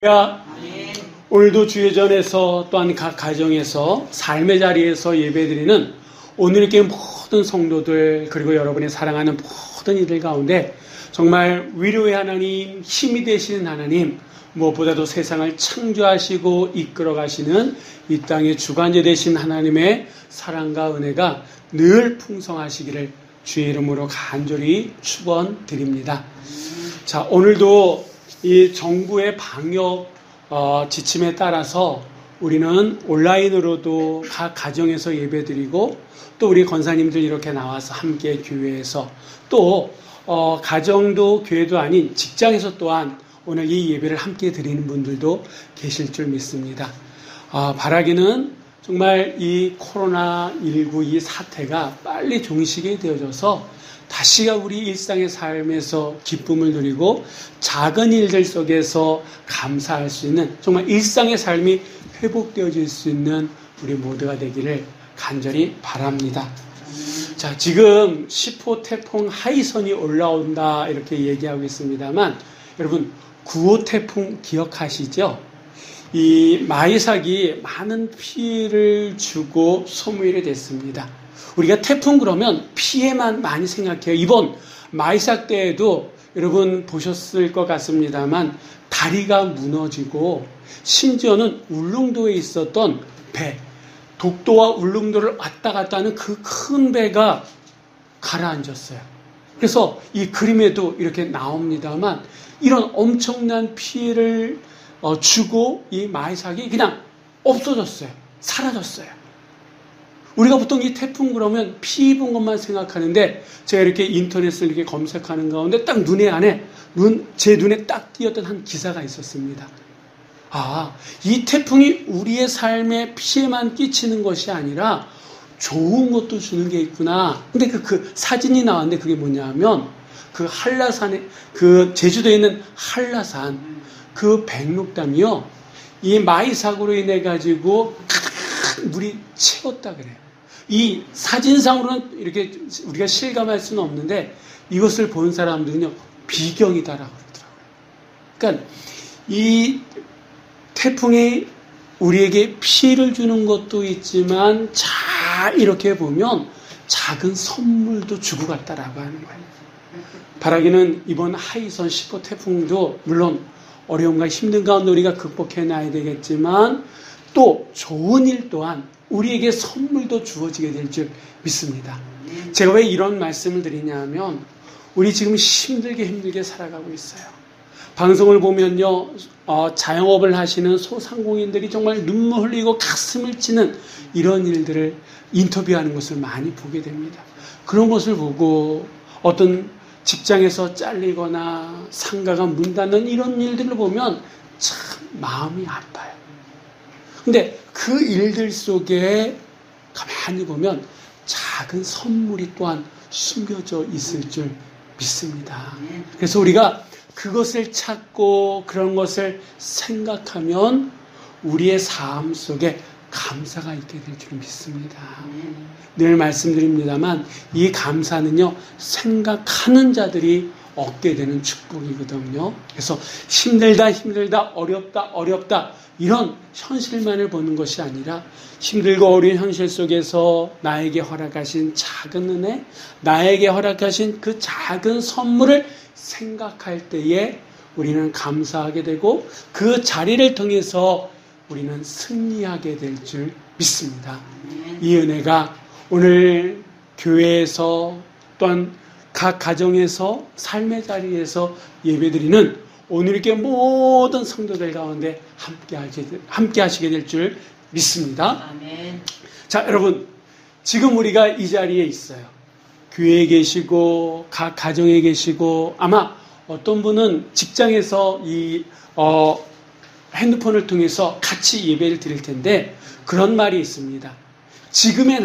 야, 오늘도 주예전에서 또한 각 가정에서 삶의 자리에서 예배드리는 오늘께 모든 성도들 그리고 여러분이 사랑하는 모든 이들 가운데 정말 위로의 하나님, 힘이 되시는 하나님, 무엇보다도 세상을 창조하시고 이끌어 가시는 이 땅의 주관자 되신 하나님의 사랑과 은혜가 늘 풍성하시기를 주의 이름으로 간절히 축원드립니다. 자, 오늘도 이 정부의 방역 지침에 따라서 우리는 온라인으로도 각 가정에서 예배드리고 또 우리 권사님들 이렇게 나와서 함께 교회에서 또 가정도 교회도 아닌 직장에서 또한 오늘 이 예배를 함께 드리는 분들도 계실 줄 믿습니다. 바라기는 정말 이 코로나19 이 사태가 빨리 종식이 되어져서 다시가 우리 일상의 삶에서 기쁨을 누리고 작은 일들 속에서 감사할 수 있는 정말 일상의 삶이 회복되어질 수 있는 우리 모두가 되기를 간절히 바랍니다. 자, 지금 10호 태풍 하이선이 올라온다 이렇게 얘기하고 있습니다만 여러분 9호 태풍 기억하시죠? 이 마이삭이 많은 피해를 주고 소멸이 됐습니다. 우리가 태풍 그러면 피해만 많이 생각해요. 이번 마이삭 때에도 여러분 보셨을 것 같습니다만 다리가 무너지고 심지어는 울릉도에 있었던 배, 독도와 울릉도를 왔다 갔다 하는 그 큰 배가 가라앉았어요. 그래서 이 그림에도 이렇게 나옵니다만 이런 엄청난 피해를 주고 이 마이삭이 그냥 없어졌어요. 사라졌어요. 우리가 보통 이 태풍 그러면 피 입은 것만 생각하는데 제가 이렇게 인터넷을 이렇게 검색하는 가운데 딱 제 눈에 딱 띄었던 한 기사가 있었습니다. 이 태풍이 우리의 삶에 피해만 끼치는 것이 아니라 좋은 것도 주는 게 있구나. 근데 그 사진이 나왔는데 그게 뭐냐면 그 한라산에 그 제주도에 있는 한라산 그 백록담이요. 이 마이삭으로 인해 가지고 물이 채웠다 그래요. 이 사진상으로는 이렇게 우리가 실감할 수는 없는데 이것을 본 사람들은요 비경이다라고 그러더라고요. 그러니까 이 태풍이 우리에게 피해를 주는 것도 있지만 잘 이렇게 보면 작은 선물도 주고 갔다라고 하는 거예요. 바라기는 이번 하이선 10호 태풍도 물론 어려움과 힘든 가운데 우리가 극복해내야 되겠지만 또 좋은 일 또한 우리에게 선물도 주어지게 될 줄 믿습니다. 제가 왜 이런 말씀을 드리냐면 우리 지금 힘들게 살아가고 있어요. 방송을 보면요 자영업을 하시는 소상공인들이 정말 눈물 흘리고 가슴을 찌는 이런 일들을 인터뷰하는 것을 많이 보게 됩니다. 그런 것을 보고 어떤 직장에서 잘리거나 상가가 문 닫는 이런 일들을 보면 참 마음이 아파요. 근데 그 일들 속에 가만히 보면 작은 선물이 또한 숨겨져 있을 줄 믿습니다. 그래서 우리가 그것을 찾고 그런 것을 생각하면 우리의 삶 속에 감사가 있게 될 줄 믿습니다. 늘 말씀드립니다만 이 감사는요 생각하는 자들이 얻게 되는 축복이거든요. 그래서 힘들다 어렵다 이런 현실만을 보는 것이 아니라 힘들고 어려운 현실 속에서 나에게 허락하신 작은 은혜, 나에게 허락하신 그 작은 선물을 생각할 때에 우리는 감사하게 되고 그 자리를 통해서 우리는 승리하게 될 줄 믿습니다. 이 은혜가 오늘 교회에서 또한 각 가정에서 삶의 자리에서 예배드리는 오늘 이렇게 모든 성도들 가운데 함께 하시게 될 줄 믿습니다. 아멘. 자, 여러분 지금 우리가 이 자리에 있어요. 교회에 계시고 각 가정에 계시고 아마 어떤 분은 직장에서 이 핸드폰을 통해서 같이 예배를 드릴 텐데 그런 말이 있습니다. 지금의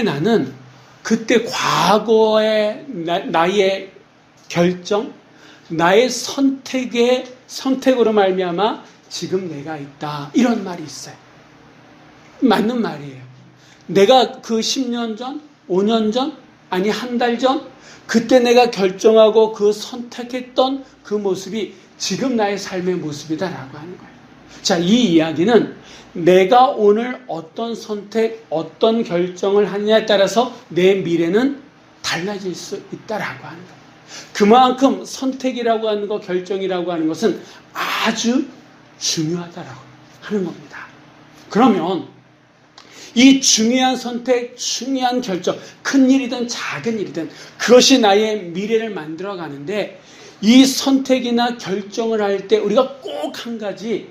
나는 그때 과거의 나의 결정, 나의 선택으로 말미암아 지금 내가 있다. 이런 말이 있어요. 맞는 말이에요. 내가 그 10년 전, 5년 전 아니 한 달 전, 그때 내가 결정하고 그 선택했던 그 모습이 지금 나의 삶의 모습이다라고 하는 거예요. 자, 이 이야기는 내가 오늘 어떤 선택, 어떤 결정을 하느냐에 따라서 내 미래는 달라질 수 있다라고 하는 거예요. 그만큼 선택이라고 하는 것, 결정이라고 하는 것은 아주 중요하다라고 하는 겁니다. 그러면 이 중요한 선택, 중요한 결정, 큰 일이든 작은 일이든 그것이 나의 미래를 만들어 가는데, 이 선택이나 결정을 할 때 우리가 꼭 한 가지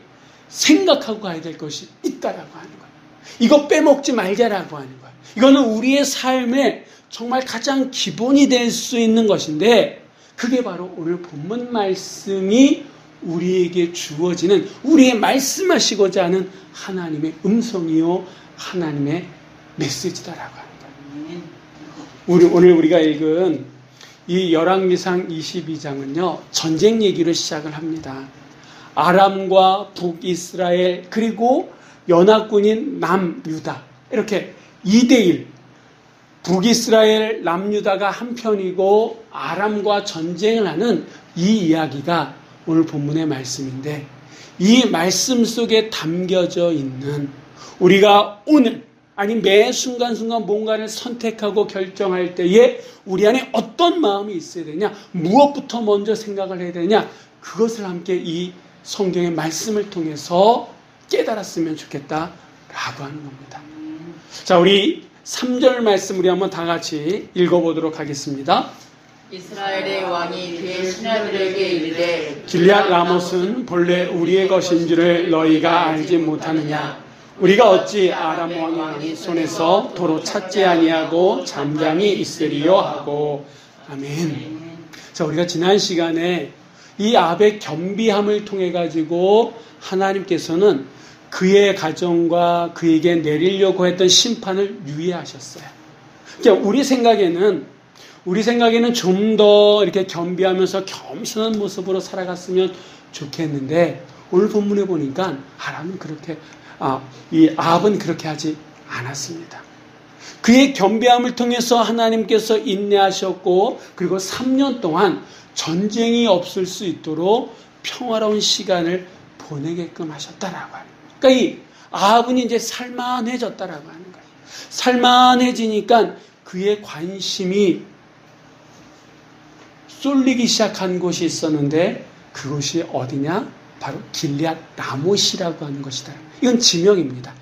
생각하고 가야 될 것이 있다라고 하는 거예요. 이거 빼먹지 말자라고 하는 거예요. 이거는 우리의 삶의 정말 가장 기본이 될 수 있는 것인데, 그게 바로 오늘 본문 말씀이 우리에게 주어지는, 우리의 말씀하시고자 하는 하나님의 음성이요, 하나님의 메시지다라고 하는 거예요. 오늘 우리가 읽은 이 열왕기상 22장은요, 전쟁 얘기로 시작을 합니다. 아람과 북이스라엘, 그리고 연합군인 남유다, 이렇게 2대1, 북이스라엘, 남유다가 한편이고 아람과 전쟁을 하는 이 이야기가 오늘 본문의 말씀인데, 이 말씀 속에 담겨져 있는, 우리가 오늘, 아니 매 순간순간 뭔가를 선택하고 결정할 때에 우리 안에 어떤 마음이 있어야 되냐, 무엇부터 먼저 생각을 해야 되냐, 그것을 함께 이 성경의 말씀을 통해서 깨달았으면 좋겠다라고 하는 겁니다. 자, 우리 3절 말씀 우리 한번 다 같이 읽어보도록 하겠습니다. 이스라엘의 왕이 그의 신하들에게 이르되, 길앗 라못은 본래 우리의 것인 줄을 너희가 알지 못하느냐? 우리가 어찌 아람 왕의 손에서 도로 찾지 아니하고 잠잠히 있으리요 하고. 아멘. 자, 우리가 지난 시간에 이 압의 겸비함을 통해 가지고 하나님께서는 그의 가정과 그에게 내리려고 했던 심판을 유예하셨어요. 그러니까 우리 생각에는 좀 더 이렇게 겸비하면서 겸손한 모습으로 살아갔으면 좋겠는데, 오늘 본문에 보니까 이 아합은 그렇게 하지 않았습니다. 그의 겸비함을 통해서 하나님께서 인내하셨고, 그리고 3년 동안 전쟁이 없을 수 있도록 평화로운 시간을 보내게끔 하셨다라고 하는 거예요. 그러니까 이 아합은 이제 살만해졌다라고 하는 거예요. 살만해지니까 그의 관심이 쏠리기 시작한 곳이 있었는데, 그곳이 어디냐? 바로 길앗 라못이라고 하는 것이다. 이건 지명입니다.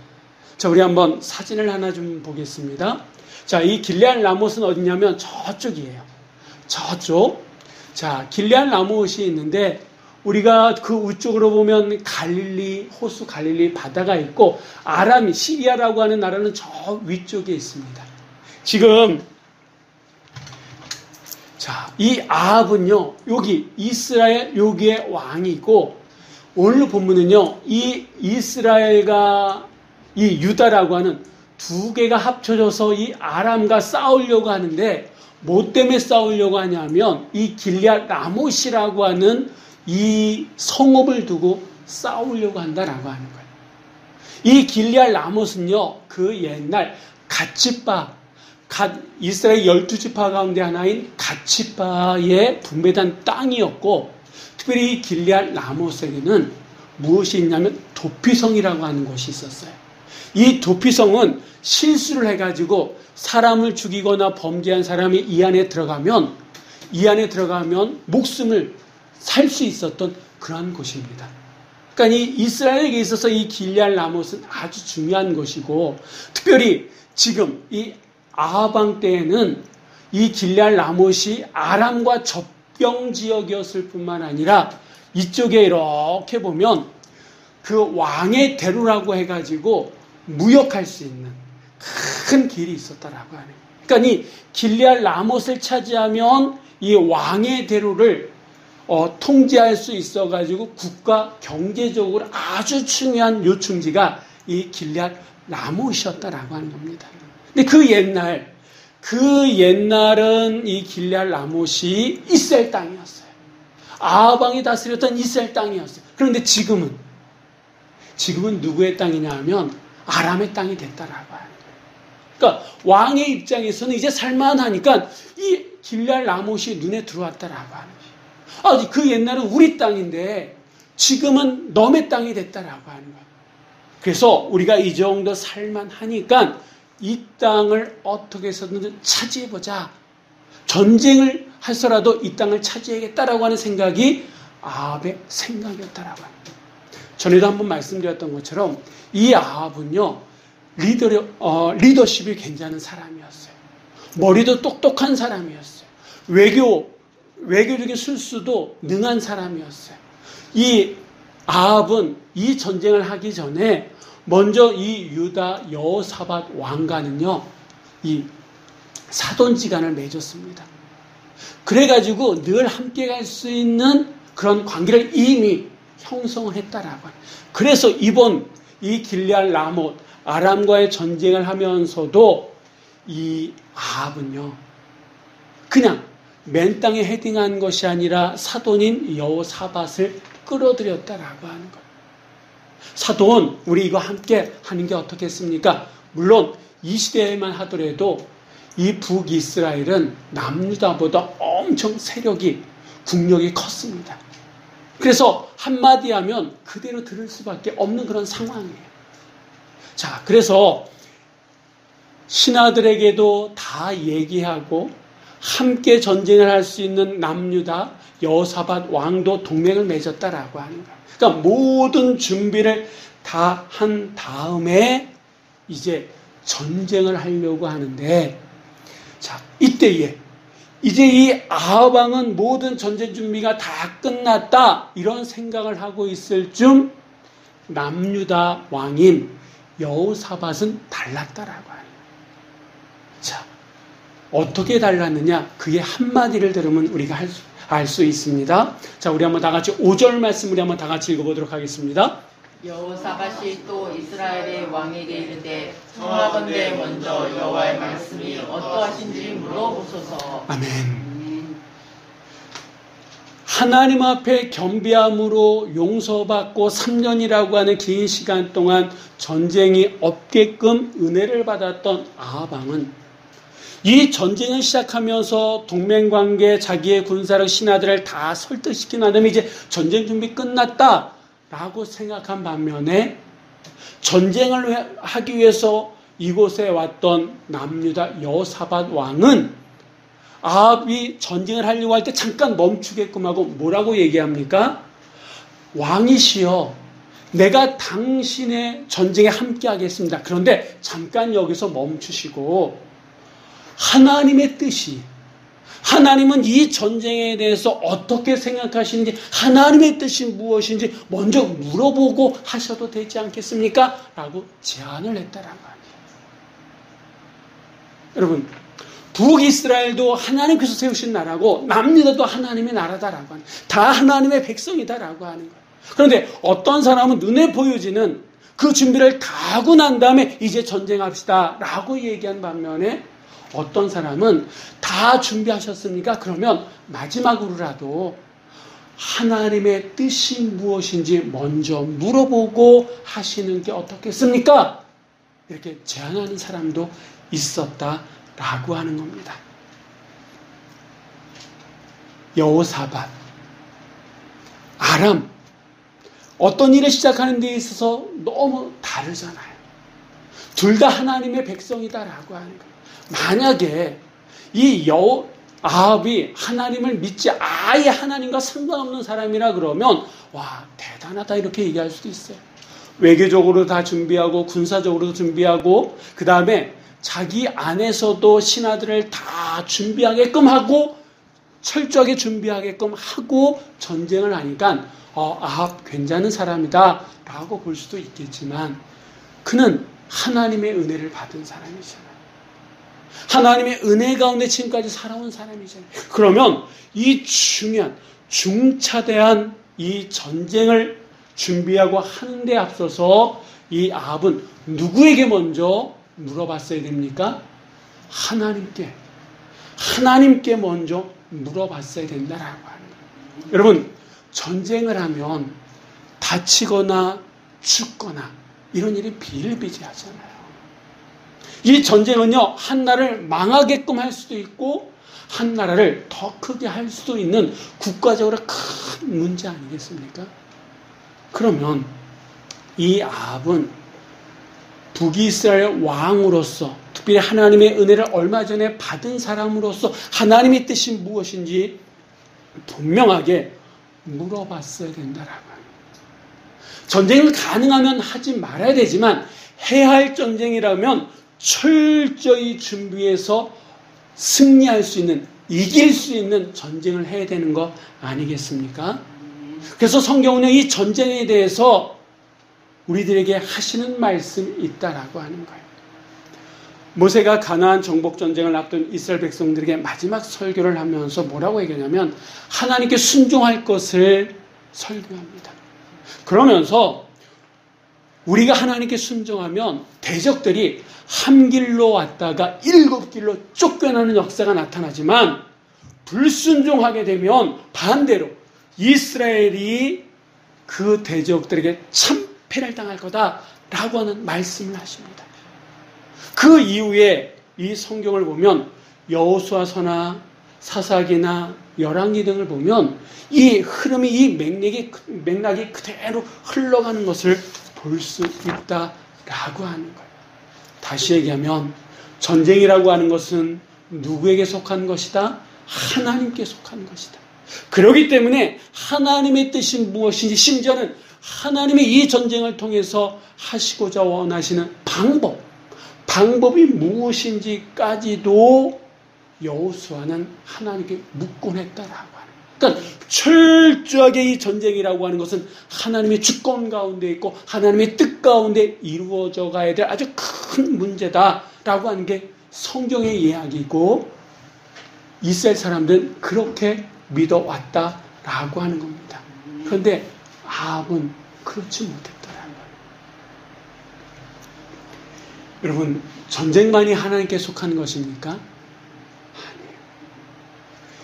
자, 우리 한번 사진을 하나 좀 보겠습니다. 자, 이 길앗 라못은 어디냐면 저쪽이에요. 저쪽. 자, 길앗 라못이 있는데, 우리가 그 우쪽으로 보면 호수 갈릴리 바다가 있고, 아람이, 시리아라고 하는 나라는 저 위쪽에 있습니다. 지금, 자, 이 아합은요, 여기 이스라엘, 여기에 왕이 있고, 오늘 본문은요, 이 이스라엘과 이 유다라고 하는 두 개가 합쳐져서 이 아람과 싸우려고 하는데, 뭐 때문에 싸우려고 하냐면 이 길앗 라못이라고 하는 이 성읍을 두고 싸우려고 한다라고 하는 거예요. 이 길앗 라못은요, 그 옛날 이스라엘 12지파 가운데 하나인 갓지파에 분배된 땅이었고, 특별히 이 길앗 라못에게는 무엇이 있냐면 도피성이라고 하는 곳이 있었어요. 이 도피성은 실수를 해가지고 사람을 죽이거나 범죄한 사람이 이 안에 들어가면 목숨을 살 수 있었던 그러한 곳입니다. 그러니까 이 이스라엘에게 있어서 이 길앗 라못은 아주 중요한 것이고, 특별히 지금 이 아합 왕 때에는 이 길앗 라못이 아람과 접경 지역이었을 뿐만 아니라, 이쪽에 이렇게 보면 그 왕의 대로라고 해가지고 무역할 수 있는 큰 길이 있었다라고 하네요. 그러니까 이 길앗 라못을 차지하면 이 왕의 대로를 통제할 수 있어가지고 국가 경제적으로 아주 중요한 요충지가 이 길앗 라못이었다라고 하는 겁니다. 근데 그 옛날은 이 길앗 라못이 이스라엘 땅이었어요. 아합 왕이 다스렸던 이스라엘 땅이었어요. 그런데 지금은 누구의 땅이냐 하면 아람의 땅이 됐다라고 하는 거예요. 그러니까 왕의 입장에서는 이제 살만하니까 이 길랄 라못이 눈에 들어왔다라고 하는 거예요. 아, 그 옛날은 우리 땅인데 지금은 너의 땅이 됐다라고 하는 거예요. 그래서 우리가 이 정도 살만하니까 이 땅을 어떻게 해서든 차지해보자. 전쟁을 해서라도 이 땅을 차지해야겠다라고 하는 생각이 아합의 생각이었다라고 합니다. 전에도 한번 말씀드렸던 것처럼 이 아합은요, 리더십이 괜찮은 사람이었어요. 머리도 똑똑한 사람이었어요. 외교적인 술수도 능한 사람이었어요. 이 아합은 이 전쟁을 하기 전에 먼저 이 유다 여호사밧 왕과는요, 이 사돈지간을 맺었습니다. 그래가지고 늘 함께 갈 수 있는 그런 관계를 이미 형성을 했다라고 해요. 그래서 이번 이 길랄 라못 아람과의 전쟁을 하면서도 이 아합은요, 그냥 맨 땅에 헤딩한 것이 아니라 사돈인 여호사밧을 끌어들였다라고 하는 거예요. 사돈, 우리 이거 함께 하는 게 어떻겠습니까? 물론 이 시대에만 하더라도 이 북이스라엘은 남유다보다 엄청 세력이, 국력이 컸습니다. 그래서 한마디 하면 그대로 들을 수밖에 없는 그런 상황이에요. 자, 그래서 신하들에게도 다 얘기하고 함께 전쟁을 할 수 있는 남유다 여호사밧 왕도 동맹을 맺었다라고 하는 거예요. 그러니까 모든 준비를 다 한 다음에 이제 전쟁을 하려고 하는데, 자, 이때에 이제 이 아합 왕은 모든 전쟁 준비가 다 끝났다 이런 생각을 하고 있을 쯤 남유다 왕인 여호사밧은 달랐다라고 하는 거예요. 자, 어떻게 달랐느냐? 그의 한마디를 들으면 우리가 알 수 있습니다. 자, 우리 한번 다 같이 5절 말씀 우리 한번 다 같이 읽어보도록 하겠습니다. 여호사밧이 또 이스라엘의 왕에게 이르되 청하건대 먼저 여호와의 말씀이 어떠하신지 물어보소서. 아멘. 하나님 앞에 겸비함으로 용서받고 3년이라고 하는 긴 시간 동안 전쟁이 없게끔 은혜를 받았던 아합 왕은 이 전쟁을 시작하면서 동맹관계, 자기의 군사력, 신하들을 다 설득시킨 다음에 이제 전쟁 준비 끝났다라고 생각한 반면에 전쟁을 하기 위해서 이곳에 왔던 남유다 여호사밧 왕은 아합이 전쟁을 하려고 할 때 잠깐 멈추게끔 하고 뭐라고 얘기합니까? 왕이시여, 내가 당신의 전쟁에 함께 하겠습니다. 그런데 잠깐 여기서 멈추시고 하나님의 뜻이, 하나님은 이 전쟁에 대해서 어떻게 생각하시는지, 하나님의 뜻이 무엇인지 먼저 물어보고 하셔도 되지 않겠습니까? 라고 제안을 했다라는 거예요. 여러분, 북이스라엘도 하나님께서 세우신 나라고 남유다도 하나님의 나라다라고 하는, 다 하나님의 백성이다라고 하는 거예요. 그런데 어떤 사람은 눈에 보여지는 그 준비를 다 하고 난 다음에 이제 전쟁합시다 라고 얘기한 반면에 어떤 사람은 다 준비하셨습니까? 그러면 마지막으로라도 하나님의 뜻이 무엇인지 먼저 물어보고 하시는 게 어떻겠습니까? 이렇게 제안하는 사람도 있었다라고 하는 겁니다. 여호사밧, 아람, 어떤 일을 시작하는 데 있어서 너무 다르잖아요. 둘 다 하나님의 백성이다라고 하는 거예요. 만약에 이 아합이 하나님을 믿지 아예 하나님과 상관없는 사람이라 그러면 와, 대단하다 이렇게 얘기할 수도 있어요. 외교적으로 다 준비하고 군사적으로도 준비하고 그 다음에 자기 안에서도 신하들을 다 준비하게끔 하고 철저하게 준비하게끔 하고 전쟁을 하니까 아합 괜찮은 사람이다 라고 볼 수도 있겠지만 그는 하나님의 은혜를 받은 사람이잖아요. 하나님의 은혜 가운데 지금까지 살아온 사람이잖아요. 그러면 이 중요한 중차대한 이 전쟁을 준비하고 하는 데 앞서서 이 아합은 누구에게 먼저 물어봤어야 됩니까? 하나님께 먼저 물어봤어야 된다라고 하는 거예요. 여러분, 전쟁을 하면 다치거나 죽거나 이런 일이 비일비재하잖아요. 이 전쟁은요, 한 나라를 망하게끔 할 수도 있고 한 나라를 더 크게 할 수도 있는 국가적으로 큰 문제 아니겠습니까? 그러면 이 아합은 북이스라엘 왕으로서, 특별히 하나님의 은혜를 얼마 전에 받은 사람으로서 하나님의 뜻이 무엇인지 분명하게 물어봤어야 된다라고 합니다. 전쟁을 가능하면 하지 말아야 되지만 해야 할 전쟁이라면 철저히 준비해서 승리할 수 있는, 이길 수 있는 전쟁을 해야 되는 거 아니겠습니까? 그래서 성경은 이 전쟁에 대해서 우리들에게 하시는 말씀이 있다라고 하는 거예요. 모세가 가나안 정복 전쟁을 앞둔 이스라엘 백성들에게 마지막 설교를 하면서 뭐라고 얘기하냐면 하나님께 순종할 것을 설교합니다. 그러면서 우리가 하나님께 순종하면 대적들이 한 길로 왔다가 7길로 쫓겨나는 역사가 나타나지만 불순종하게 되면 반대로 이스라엘이 그 대적들에게 참패를 당할 거다라고 하는 말씀을 하십니다. 그 이후에 이 성경을 보면 여호수아서나 사사기나 열왕기 등을 보면 이 흐름이, 이 맥락이 그대로 흘러가는 것을 볼 수 있다라고 하는 거예요. 다시 얘기하면 전쟁이라고 하는 것은 누구에게 속한 것이다? 하나님께 속한 것이다. 그렇기 때문에 하나님의 뜻이 무엇인지, 심지어는 하나님의 이 전쟁을 통해서 하시고자 원하시는 방법이 무엇인지까지도 여호수아는 하나님께 묻곤 했다라고 하는 거예요. 그러니까 철저하게 이 전쟁이라고 하는 것은 하나님의 주권 가운데 있고 하나님의 뜻 가운데 이루어져 가야 될 아주 큰 문제다라고 하는 게 성경의 이야기고 이스라엘 사람들은 그렇게 믿어왔다라고 하는 겁니다. 그런데 아합은 그렇지 못했더라고요. 여러분, 전쟁만이 하나님께 속한 것입니까? 아니에요.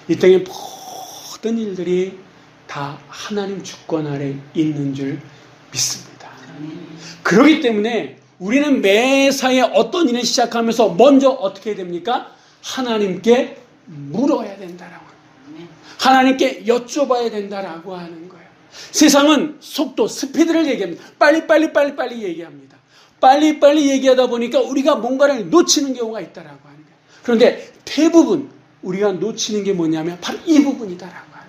이 땅의 모든 일들이 다 하나님 주권 아래 있는 줄 믿습니다. 그렇기 때문에 우리는 매사에 어떤 일을 시작하면서 먼저 어떻게 해야 됩니까? 하나님께 물어야 된다라고 합니다. 하나님께 여쭤봐야 된다라고 하는 거예요. 세상은 속도, 스피드를 얘기합니다. 빨리 얘기합니다. 빨리 얘기하다 보니까 우리가 뭔가를 놓치는 경우가 있다라고 하는 거예요. 그런데 대부분 우리가 놓치는 게 뭐냐면 바로 이 부분이다라고 하는 거예요.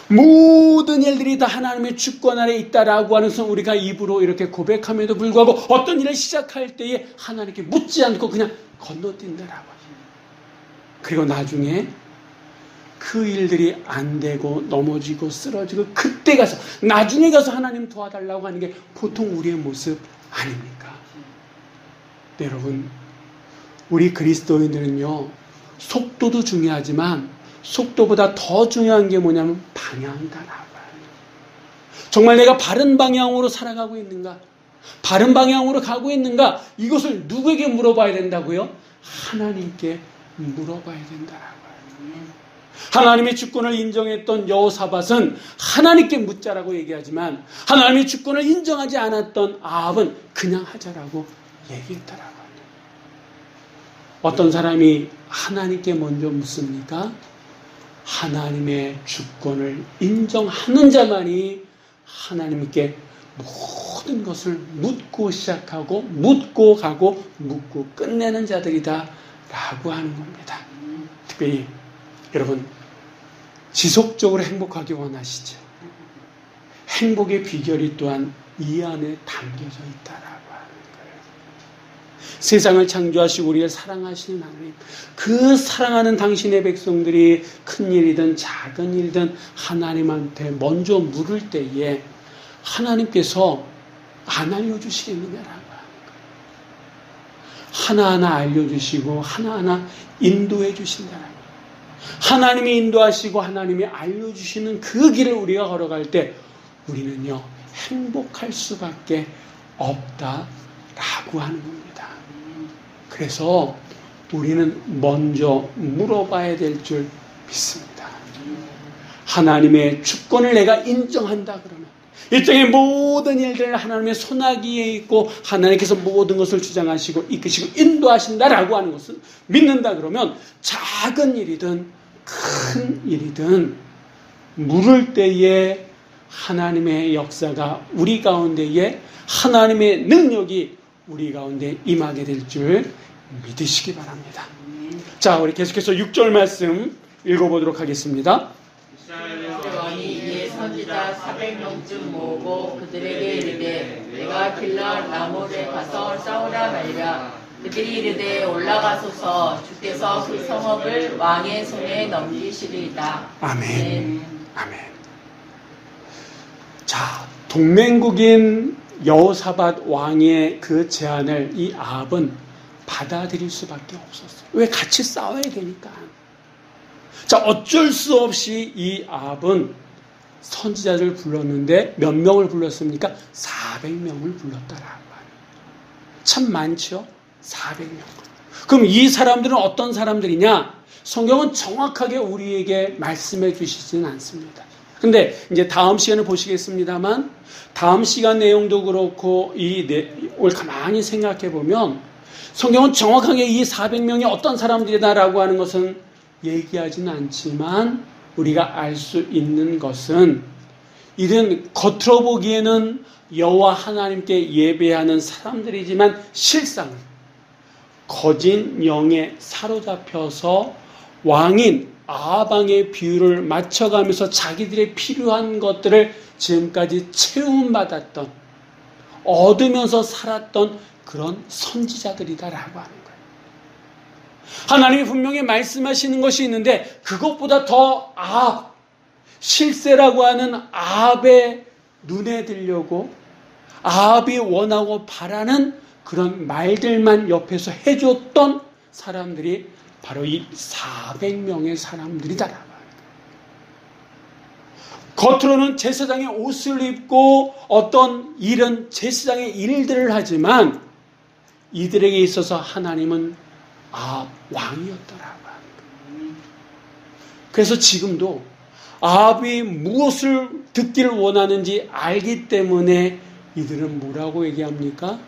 모든 일들이 다 하나님의 주권 아래 있다라고 하는 것은 우리가 입으로 이렇게 고백함에도 불구하고 어떤 일을 시작할 때에 하나님께 묻지 않고 그냥 건너뛴다라고 하는 거예요. 그리고 나중에 그 일들이 안 되고 넘어지고 쓰러지고 그때 가서 나중에 가서 하나님 도와달라고 하는 게 보통 우리의 모습 아닙니까? 네, 여러분, 우리 그리스도인들은요, 속도도 중요하지만 속도보다 더 중요한 게 뭐냐면 방향이다라고. 정말 내가 바른 방향으로 살아가고 있는가? 바른 방향으로 가고 있는가? 이것을 누구에게 물어봐야 된다고요? 하나님께 물어봐야 된다라고. 하나님의 주권을 인정했던 여호사밧은 하나님께 묻자라고 얘기하지만 하나님의 주권을 인정하지 않았던 아합은 그냥 하자라고 얘기했다라고 합니다. 어떤 사람이 하나님께 먼저 묻습니까? 하나님의 주권을 인정하는 자만이 하나님께 모든 것을 묻고 시작하고 묻고 가고 묻고 끝내는 자들이다라고 하는 겁니다. 특별히 여러분, 지속적으로 행복하기 원하시죠? 행복의 비결이 또한 이 안에 담겨져 있다라고 하는 거예요. 세상을 창조하시고 우리를 사랑하시는 하나님, 그 사랑하는 당신의 백성들이 큰 일이든 작은 일이든 하나님한테 먼저 물을 때에 하나님께서 안 알려주시겠느냐라고 하는 거예요. 하나하나 알려주시고 하나하나 인도해 주신다라고. 하나님이 인도하시고 하나님이 알려주시는 그 길을 우리가 걸어갈 때 우리는요, 행복할 수밖에 없다라고 하는 겁니다. 그래서 우리는 먼저 물어봐야 될 줄 믿습니다. 하나님의 주권을 내가 인정한다 그러면 이 땅의 모든 일들 하나님의 손아귀에 있고 하나님께서 모든 것을 주장하시고 이끄시고 인도하신다라고 하는 것은 믿는다 그러면 작은 일이든 큰 일이든 물을 때에 하나님의 역사가 우리 가운데에 하나님의 능력이 우리 가운데 임하게 될 줄 믿으시기 바랍니다. 자, 우리 계속해서 6절 말씀 읽어보도록 하겠습니다. 왕이 이에 선지자 400명쯤 모으고 그들에게 이르되 내가 길라 라모스에 가서 싸우라 말이라. 그들이 이르되 올라가소서. 주께서 그 성읍을 왕의 손에 넘기시리이다. 아멘. 아멘. 자, 동맹국인 여호사밧 왕의 그 제안을 이 아합은 받아들일 수밖에 없었어요. 왜? 같이 싸워야 되니까. 자, 어쩔 수 없이 이 아합은 선지자를 불렀는데 몇 명을 불렀습니까? 400명을 불렀다라고 하는. 참 많죠? 400명. 그럼 이 사람들은 어떤 사람들이냐? 성경은 정확하게 우리에게 말씀해 주시지는 않습니다. 근데 이제 다음 시간을 보시겠습니다만 다음 시간 내용도 그렇고 오늘 가만히 생각해 보면 성경은 정확하게 이 400명이 어떤 사람들이다라고 하는 것은 얘기하지는 않지만 우리가 알 수 있는 것은 이들은 겉으로 보기에는 여호와 하나님께 예배하는 사람들이지만 실상 거짓 영에 사로잡혀서 왕인 아합왕의 비유를 맞춰가면서 자기들의 필요한 것들을 지금까지 채움받았던 얻으면서 살았던 그런 선지자들이다라고 하는 거예요. 하나님이 분명히 말씀하시는 것이 있는데 그것보다 더 아합, 실세라고 하는 아합의 눈에 들려고 아합이 원하고 바라는 그런 말들만 옆에서 해줬던 사람들이 바로 이 400명의 사람들이다라고 하는 거예요. 겉으로는 제사장의 옷을 입고 어떤 일은 제사장의 일들을 하지만 이들에게 있어서 하나님은 왕이었더라고 하는 거예요. 그래서 지금도 아합이 무엇을 듣기를 원하는지 알기 때문에 이들은 뭐라고 얘기합니까?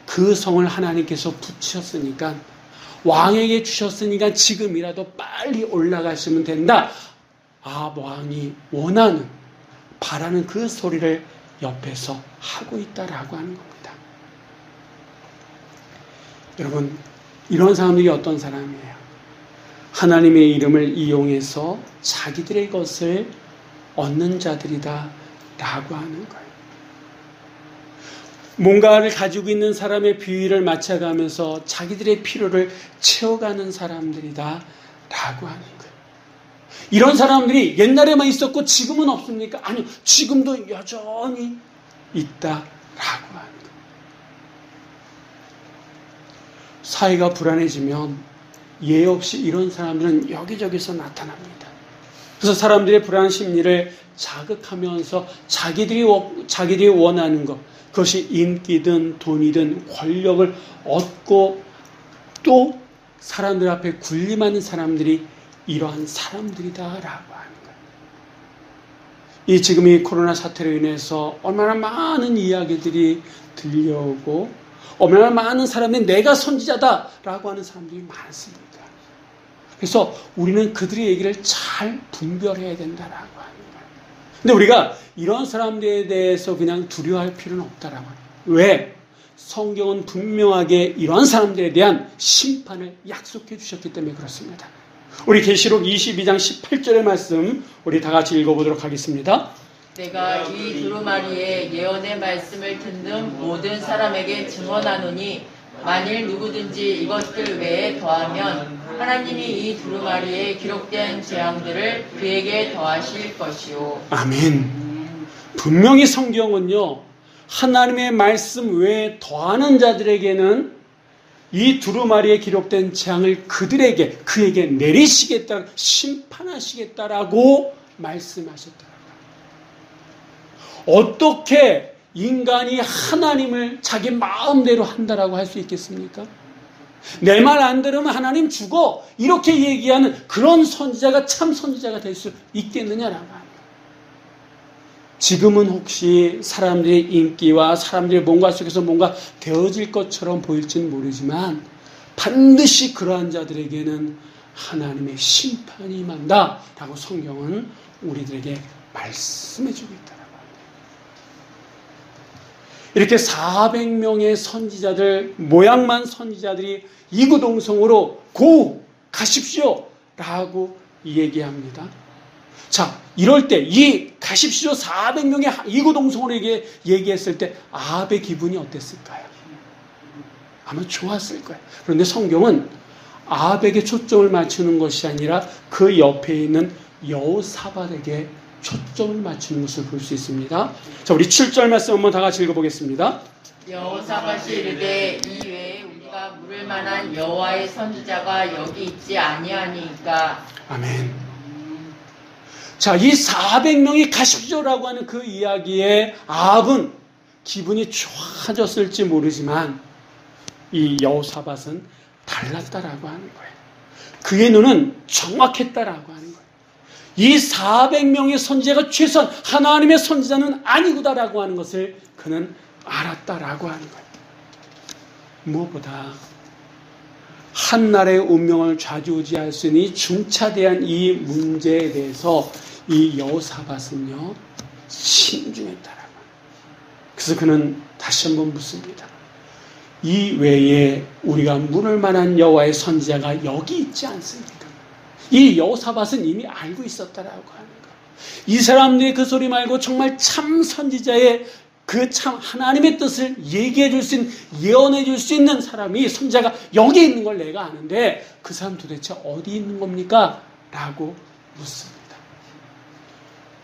그 성을 하나님께서 붙이셨으니까 왕에게 주셨으니까 지금이라도 빨리 올라가시면 된다. 아합 왕이 원하는 바라는 그 소리를 옆에서 하고 있다라고 하는 겁니다. 여러분, 이런 사람들이 어떤 사람이에요? 하나님의 이름을 이용해서 자기들의 것을 얻는 자들이다 라고 하는 거예요. 뭔가를 가지고 있는 사람의 비위를 맞춰가면서 자기들의 필요를 채워가는 사람들이다 라고 하는 거예요. 이런 사람들이 옛날에만 있었고 지금은 없습니까? 아니요, 지금도 여전히 있다라고 하는 거예요. 사회가 불안해지면 예 없이 이런 사람들은 여기저기서 나타납니다. 그래서 사람들의 불안 심리를 자극하면서 자기들이 원하는 것, 그것이 인기든 돈이든 권력을 얻고 또 사람들 앞에 군림하는 사람들이 이러한 사람들이다라고 하는 거예요. 이 지금 이 코로나 사태로 인해서 얼마나 많은 이야기들이 들려오고 얼마나 많은 사람들이 내가 선지자다라고 하는 사람들이 많습니다. 그래서 우리는 그들의 얘기를 잘 분별해야 된다라고 하는 거예요. 근데 우리가 이런 사람들에 대해서 그냥 두려워할 필요는 없다라고 하는 거예요. 왜? 성경은 분명하게 이런 사람들에 대한 심판을 약속해 주셨기 때문에 그렇습니다. 우리 계시록 22장 18절의 말씀 우리 다 같이 읽어보도록 하겠습니다. 내가 이 두루마리의 예언의 말씀을 듣는 모든 사람에게 증언하노니 만일 누구든지 이것들 외에 더하면 하나님이 이 두루마리에 기록된 재앙들을 그에게 더하실 것이요. 아멘. 분명히 성경은요, 하나님의 말씀 외에 더하는 자들에게는 이 두루마리에 기록된 재앙을 그에게 내리시겠다, 심판하시겠다라고 말씀하셨더라고요. 어떻게 인간이 하나님을 자기 마음대로 한다라고 할 수 있겠습니까? 내 말 안 들으면 하나님 죽어, 이렇게 얘기하는 그런 선지자가 참 선지자가 될 수 있겠느냐라고 합니다. 지금은 혹시 사람들의 인기와 사람들의 뭔가 속에서 뭔가 되어질 것처럼 보일지는 모르지만 반드시 그러한 자들에게는 하나님의 심판이 임한다 라고 성경은 우리들에게 말씀해주고 있다라고 합니다. 이렇게 400명의 선지자들, 모양만 선지자들이 이구동성으로 고 가십시오 라고 얘기합니다. 자, 이럴 때 이 가십시오 400명의 이구동성으로 얘기했을 때 아합의 기분이 어땠을까요? 아마 좋았을 거예요. 그런데 성경은 아합에게 초점을 맞추는 것이 아니라 그 옆에 있는 여호사밧에게 초점을 맞추는 것을 볼 수 있습니다. 자, 우리 7절 말씀 한번 다 같이 읽어보겠습니다. 여호사밧이 이르되 이 외에 우리가 물을 만한 여호와의 선지자가 여기 있지 아니하니까. 아멘. 자, 이 400명이 가십시오라고 하는 그 이야기에 아합은 기분이 좋아졌을지 모르지만 이 여호사밧은 달랐다라고 하는 거예요. 그의 눈은 정확했다라고 하는 거예요. 이 400명의 선지자가 최소한 하나님의 선지자는 아니구다라고 하는 것을 그는 알았다라고 하는 거예요. 무엇보다 한 나라의 운명을 좌지우지할 수 있는 이 중차대한 이 문제에 대해서 이 여호사밧은요 신중했다라고 합니다. 그래서 그는 다시 한번 묻습니다. 이 외에 우리가 물을 만한 여호와의 선지자가 여기 있지 않습니까? 이 여호사밧은 이미 알고 있었다라고 하는 것. 이 사람들의 그 소리 말고 정말 참 선지자의 그 참 하나님의 뜻을 얘기해 줄 수 있는, 예언해 줄 수 있는 사람이, 선지자가 여기 있는 걸 내가 아는데 그 사람 도대체 어디 있는 겁니까? 라고 묻습니다.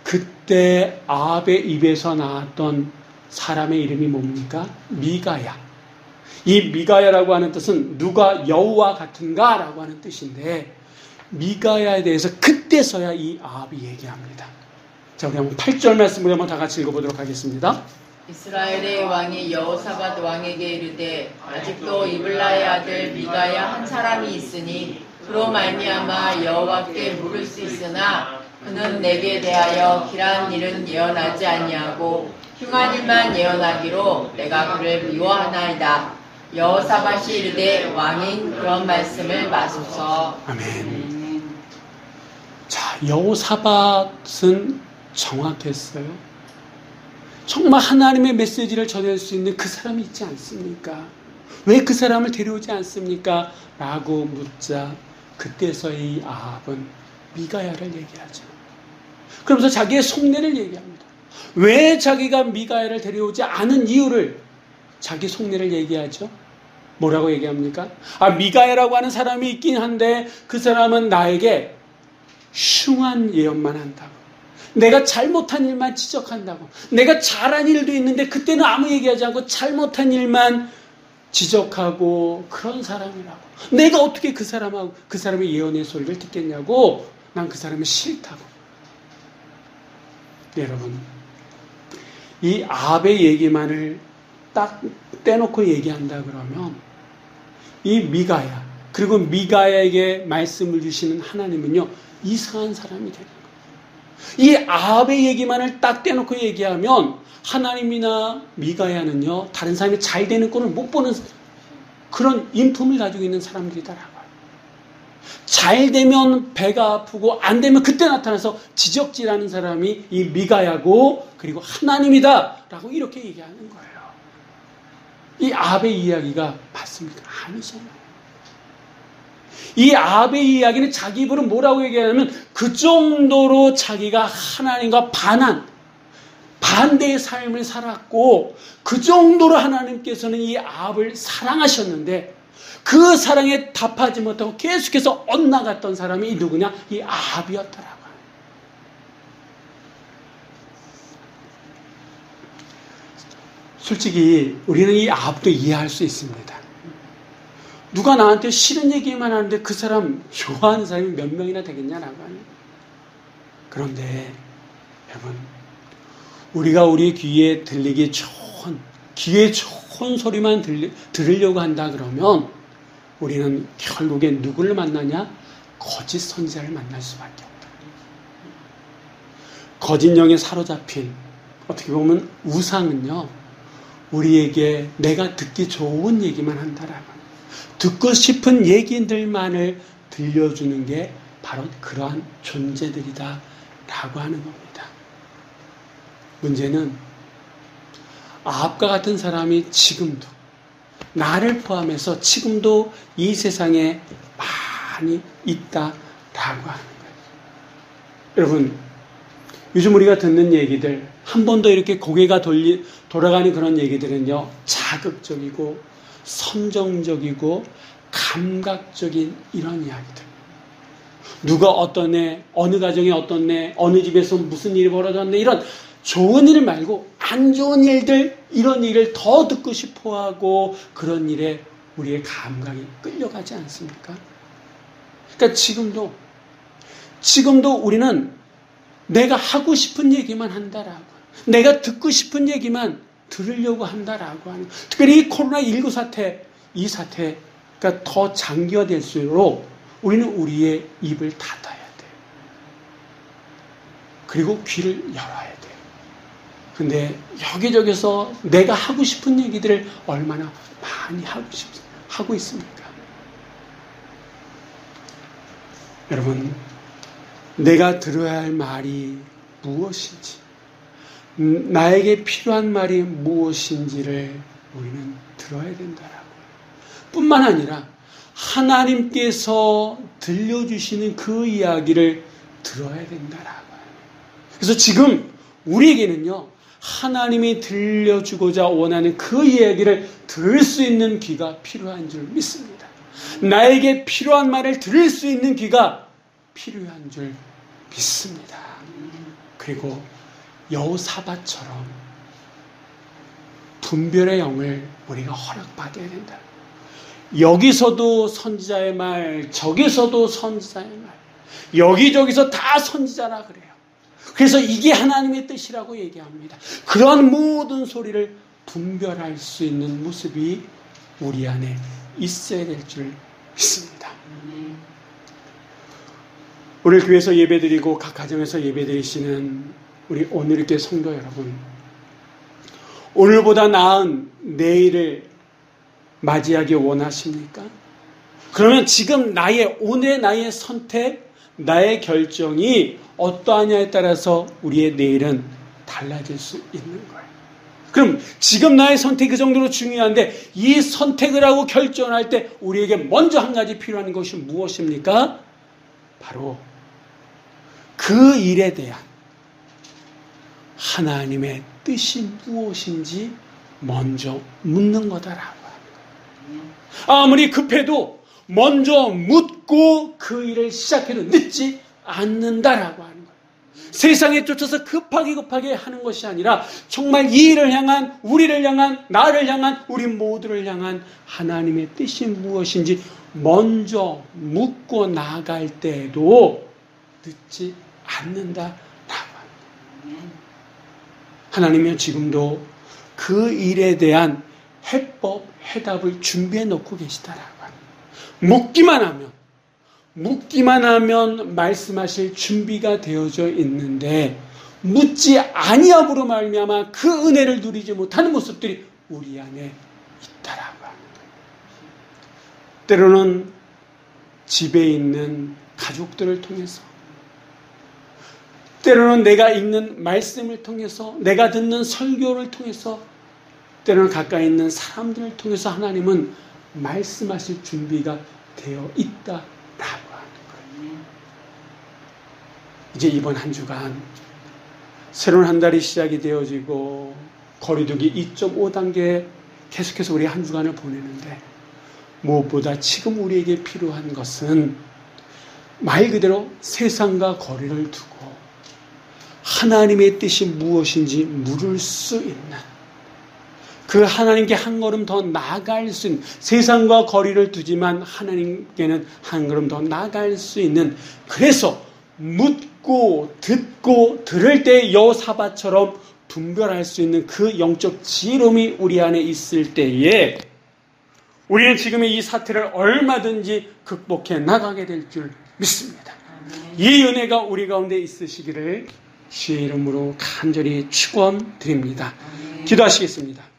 그때 아합의 입에서 나왔던 사람의 이름이 뭡니까? 미가야. 이 미가야라고 하는 뜻은 누가 여우와 같은가? 라고 하는 뜻인데 미가야에 대해서 그때서야 이 아합이 얘기합니다. 자, 우리 한번 8절 말씀을 한번 다 같이 읽어보도록 하겠습니다. 이스라엘의 왕이 여호사밧 왕에게 이르되 아직도 이블라의 아들 미가야 한 사람이 있으니 그로 말미암아 여호와께 물을 수 있으나 그는 내게 대하여 길한 일은 예언하지 아니하고 흉한 일만 예언하기로 내가 그를 미워하나이다. 여호사밧이 이르되 왕인 그런 말씀을 마소서. 아멘. 자, 여호사밧은 정확했어요. 정말 하나님의 메시지를 전할 수 있는 그 사람이 있지 않습니까? 왜 그 사람을 데려오지 않습니까? 라고 묻자 그때서의 아합은 미가야를 얘기하죠. 그러면서 자기의 속내를 얘기합니다. 왜 자기가 미가야를 데려오지 않은 이유를 자기 속내를 얘기하죠. 뭐라고 얘기합니까? 미가야라고 하는 사람이 있긴 한데 그 사람은 나에게 흉한 예언만 한다고. 내가 잘못한 일만 지적한다고. 내가 잘한 일도 있는데 그때는 아무 얘기하지 않고 잘못한 일만 지적하고 그런 사람이라고. 내가 어떻게 그 사람의 예언의 소리를 듣겠냐고. 난 그 사람이 싫다고. 네, 여러분, 이 아합의 얘기만을 딱 떼놓고 얘기한다 그러면 이 미가야, 그리고 미가야에게 말씀을 주시는 하나님은요 이상한 사람이 되는 거예요. 이 아합의 얘기만을 딱 떼놓고 얘기하면 하나님이나 미가야는요 다른 사람이 잘 되는 꼴을 못 보는 그런 인품을 가지고 있는 사람들이다라고. 잘 되면 배가 아프고 안 되면 그때 나타나서 지적질하는 사람이 이 미가야고 그리고 하나님이다 라고 이렇게 얘기하는 거예요. 이 아합의 이야기가 맞습니까? 아니잖아요. 이 아합의 이야기는 자기 입으로 뭐라고 얘기하냐면 그 정도로 자기가 하나님과 반대의 삶을 살았고 그 정도로 하나님께서는 이 아합을 사랑하셨는데 그 사랑에 답하지 못하고 계속해서 엇나갔던 사람이 누구냐? 이 아합이었더라고요. 솔직히 우리는 이 아합도 이해할 수 있습니다. 누가 나한테 싫은 얘기만 하는데 그 사람 좋아하는 사람이 몇 명이나 되겠냐라고 하는. 그런데 여러분, 우리가 우리 귀에 들리기 좋은, 귀에 좋은 소리만 들으려고 한다 그러면 우리는 결국엔 누구를 만나냐? 거짓 선지자를 만날 수밖에 없다. 거짓 영에 사로잡힌 어떻게 보면 우상은요, 우리에게 내가 듣기 좋은 얘기만 한다라고, 듣고 싶은 얘기들만을 들려주는 게 바로 그러한 존재들이다 라고 하는 겁니다. 문제는 아합과 같은 사람이 지금도, 나를 포함해서 지금도 이 세상에 많이 있다라고 하는 거예요. 여러분, 요즘 우리가 듣는 얘기들, 한 번 더 이렇게 고개가 돌아가는 그런 얘기들은요, 자극적이고 선정적이고 감각적인 이런 이야기들. 누가 어떤 애, 어느 가정에 어떤 애, 어느 집에서 무슨 일이 벌어졌네, 이런 좋은 일 말고 안 좋은 일들, 이런 일을 더 듣고 싶어하고 그런 일에 우리의 감각이 끌려가지 않습니까? 그러니까 지금도 우리는 내가 하고 싶은 얘기만 한다라고, 내가 듣고 싶은 얘기만 들으려고 한다라고 하는, 특별히 이 코로나19 사태, 이 사태가 더 장기화될수록 우리는 우리의 입을 닫아야 돼요. 그리고 귀를 열어야 돼요. 근데 여기저기서 내가 하고 싶은 얘기들을 얼마나 많이 하고 있습니까? 여러분, 내가 들어야 할 말이 무엇인지, 나에게 필요한 말이 무엇인지를 우리는 들어야 된다라고요. 뿐만 아니라 하나님께서 들려주시는 그 이야기를 들어야 된다라고요. 그래서 지금 우리에게는요, 하나님이 들려주고자 원하는 그 이야기를 들을 수 있는 귀가 필요한 줄 믿습니다. 나에게 필요한 말을 들을 수 있는 귀가 필요한 줄 믿습니다. 그리고 여호사밧처럼 분별의 영을 우리가 허락받아야 된다. 여기서도 선지자의 말, 저기서도 선지자의 말, 여기저기서 다 선지자라 그래요. 그래서 이게 하나님의 뜻이라고 얘기합니다. 그런 모든 소리를 분별할 수 있는 모습이 우리 안에 있어야 될 줄 믿습니다. 오늘 교회에서 예배드리고 각 가정에서 예배드리시는 우리 오늘교회 성도 여러분, 오늘보다 나은 내일을 맞이하기 원하십니까? 그러면 지금 오늘의 나의 선택, 나의 결정이 어떠하냐에 따라서 우리의 내일은 달라질 수 있는 거예요. 그럼 지금 나의 선택이 그 정도로 중요한데, 이 선택을 하고 결정할 때 우리에게 먼저 한 가지 필요한 것이 무엇입니까? 바로 그 일에 대한 하나님의 뜻이 무엇인지 먼저 묻는 거다라고 하는 거예요. 아무리 급해도 먼저 묻고 그 일을 시작해도 늦지 않는다라고 하는 거예요. 세상에 쫓아서 급하게 하는 것이 아니라 정말 이 일을 향한, 우리를 향한, 나를 향한, 우리 모두를 향한 하나님의 뜻이 무엇인지 먼저 묻고 나갈 때에도 늦지 않는다라고 합니다. 하나님은 지금도 그 일에 대한 해법, 해답을 준비해 놓고 계시다라고 합니다. 묻기만 하면 말씀하실 준비가 되어져 있는데, 묻지 아니함으로 말미암아 그 은혜를 누리지 못하는 모습들이 우리 안에 있다라고 합니다. 때로는 집에 있는 가족들을 통해서, 때로는 내가 읽는 말씀을 통해서, 내가 듣는 설교를 통해서, 때로는 가까이 있는 사람들을 통해서 하나님은 말씀하실 준비가 되어 있다라고 하는 거예요. 이제 이번 한 주간 새로운 한 달이 시작이 되어지고 거리두기 2.5단계 계속해서 우리 한 주간을 보내는데, 무엇보다 지금 우리에게 필요한 것은 말 그대로 세상과 거리를 두고 하나님의 뜻이 무엇인지 물을 수 있는, 그 하나님께 한 걸음 더 나아갈 수 있는, 세상과 거리를 두지만 하나님께는 한 걸음 더 나아갈 수 있는, 그래서 묻고 듣고 들을 때 여호사밧처럼 분별할 수 있는 그 영적 지혜로움이 우리 안에 있을 때에 우리는 지금의 이 사태를 얼마든지 극복해 나가게 될 줄 믿습니다. 이 은혜가 우리 가운데 있으시기를 주의 이름으로 간절히 축원드립니다. 기도하시겠습니다.